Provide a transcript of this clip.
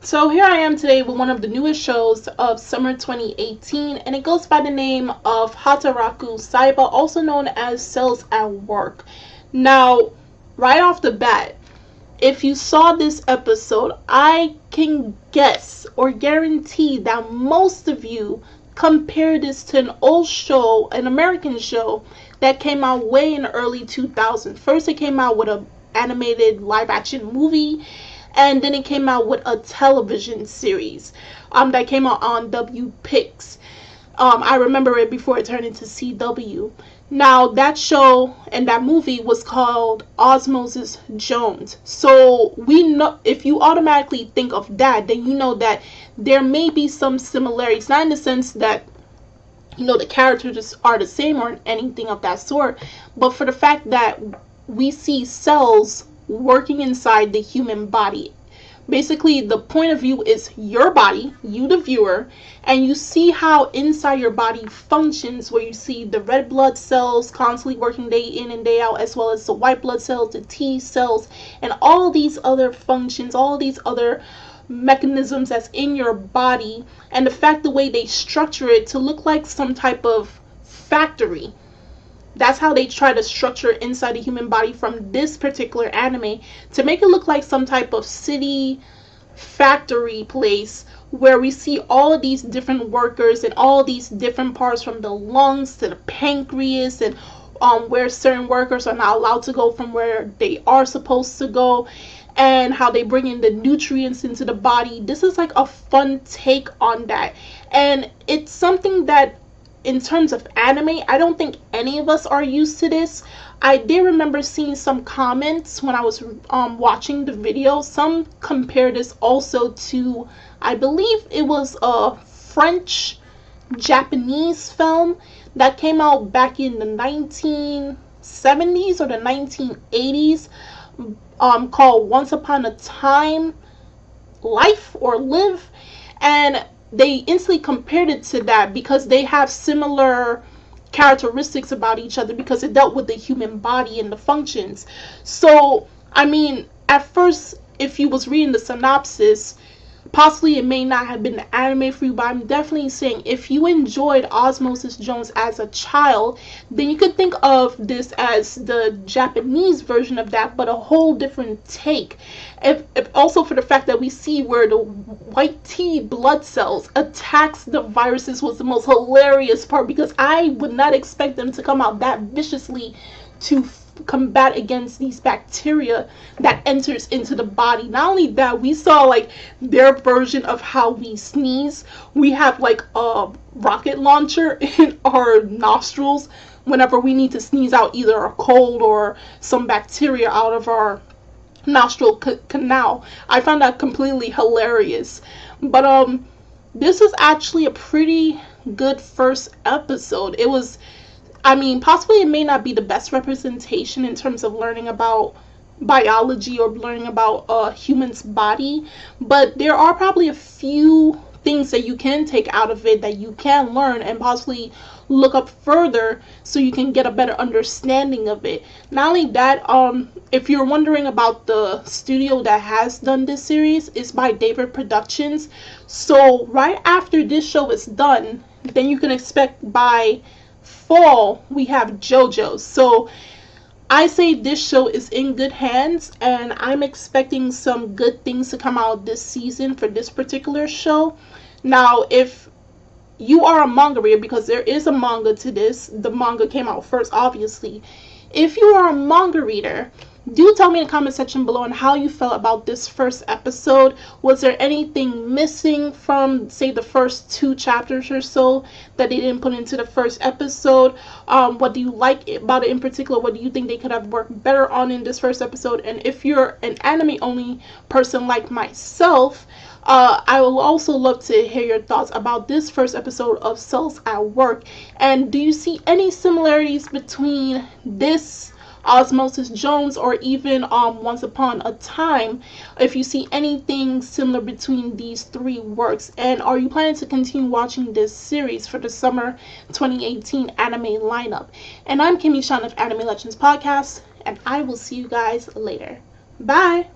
So here I am today with one of the newest shows of summer 2018, and it goes by the name of Hataraku Saibou, also known as Cells at Work. Now, right off the bat, if you saw this episode, I can guess or guarantee that most of you compare this to an old show, an American show that came out way in the early 2000s. First, it came out with an animated live-action movie, and then it came out with a television series that came out on WPix. I remember it before it turned into CW. Now, that show and that movie was called Osmosis Jones. So we know, if you automatically think of that, then you know that there may be some similarities, not in the sense that the characters are the same or anything of that sort, but for the fact that we see cells working inside the human body. Basically, the point of view is your body, you the viewer, and you see how inside your body functions, where you see the red blood cells constantly working day in and day out, as well as the white blood cells, the T cells, and all these other functions, all these other mechanisms that's in your body, and the fact the way they structure it to look like some type of factory. That's how they try to structure inside the human body from this particular anime, to make it look like some type of city factory place where we see all of these different workers and all these different parts, from the lungs to the pancreas, and where certain workers are not allowed to go from where they are supposed to go, and how they bring in the nutrients into the body. This is like a fun take on that, and it's something that, in terms of anime, I don't think any of us are used to this. I did remember seeing some comments when I was watching the video. Some compare this also to, I believe it was a French-Japanese film that came out back in the 1970s or the 1980s, called Once Upon a Time Life or Live. And they instantly compared it to that because they have similar characteristics about each other, because it dealt with the human body and the functions. So, I mean, at first, if you was reading the synopsis, possibly it may not have been the anime for you, but I'm definitely saying if you enjoyed Osmosis Jones as a child, then you could think of this as the Japanese version of that, but a whole different take. If also for the fact that we see where the white T blood cells attacks the viruses was the most hilarious part, because I would not expect them to come out that viciously to combat against these bacteria that enters into the body. Not only that, we saw like their version of how we sneeze. We have like a rocket launcher in our nostrils whenever we need to sneeze out either a cold or some bacteria out of our nostril canal. I found that completely hilarious. But this was actually a pretty good first episode. It was, I mean, possibly it may not be the best representation in terms of learning about biology or learning about a human's body, but there are probably a few things that you can take out of it that you can learn and possibly look up further so you can get a better understanding of it. Not only that, if you're wondering about the studio that has done this series, it's by David Productions. So right after this show is done, then you can expect by fall we have JoJo's. So I say this show is in good hands, and I'm expecting some good things to come out this season for this particular show. Now, if you are a manga reader, because there is a manga to this, the manga came out first, obviously. If you are a manga reader, do tell me in the comment section below on how you felt about this first episode. Was there anything missing from, say, the first 2 chapters or so that they didn't put into the first episode? What do you like about it in particular? What do you think they could have worked better on in this first episode? And if you're an anime-only person like myself, I will also love to hear your thoughts about this first episode of Cells at Work. And do you see any similarities between this Osmosis Jones or even Once Upon a Time? If you see anything similar between these 3 works, and are you planning to continue watching this series for the summer 2018 anime lineup? And I'm Kimmy Sean of Anime Legends Podcast, and I will see you guys later. Bye!